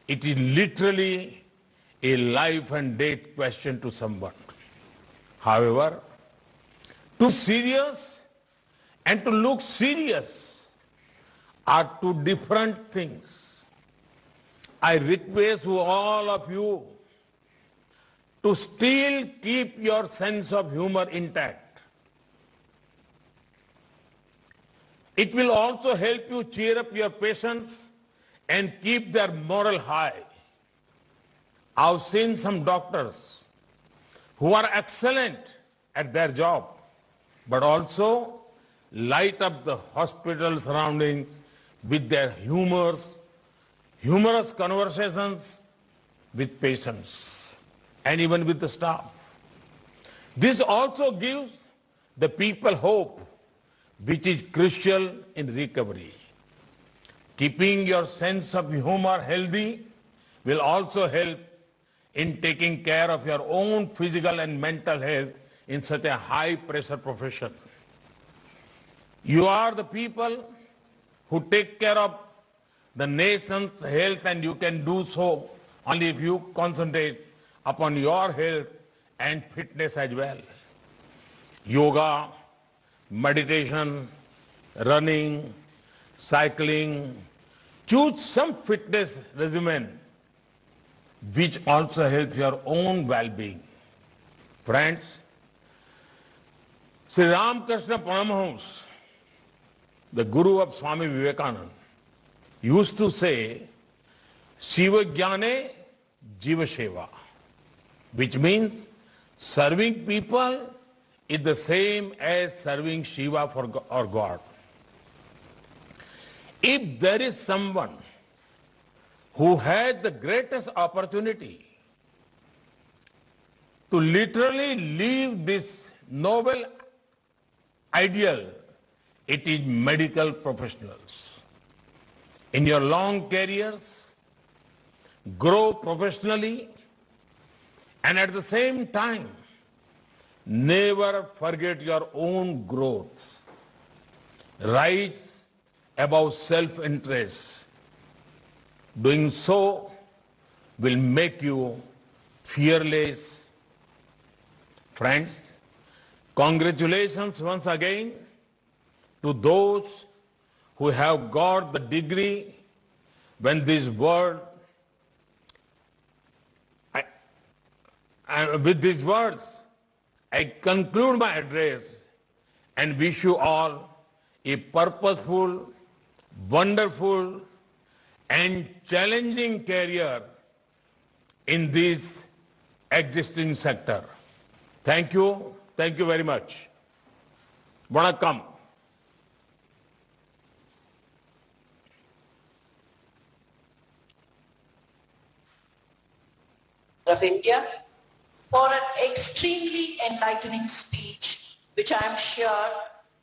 It is literally a life and death question to someone. However, to be serious and to look serious are two different things. I request to all of you to still keep your sense of humor intact. It will also help you cheer up your patients and keep their morale high. I've seen some doctors who are excellent at their job, but also light up the hospital surroundings with their humorous conversations with patients and even with the staff. This also gives the people hope, which is crucial in recovery. Keeping your sense of humor healthy will also help in taking care of your own physical and mental health in such a high-pressure profession. You are the people who take care of the nation's health, and you can do so only if you concentrate upon your health and fitness as well. Yoga, meditation, running, cycling. Choose some fitness regimen which also helps your own well-being. Friends, Sri Ramakrishna Paramahamsa, the guru of Swami Vivekananda, used to say, Shiva Jnane Jiva Seva, which means serving people is the same as serving Shiva or God. If there is someone who had the greatest opportunity to literally live this noble ideal, it is medical professionals. In your long careers, grow professionally, and at the same time, never forget your own growth. Rise above self-interest. Doing so will make you fearless. Friends, congratulations once again to those who have got the degree. When this word, with these words, I conclude my address and wish you all a purposeful, wonderful, and challenging career in this existing sector. Thank you. Thank you very much. Vanakkam. Of India for an extremely enlightening speech, which I am sure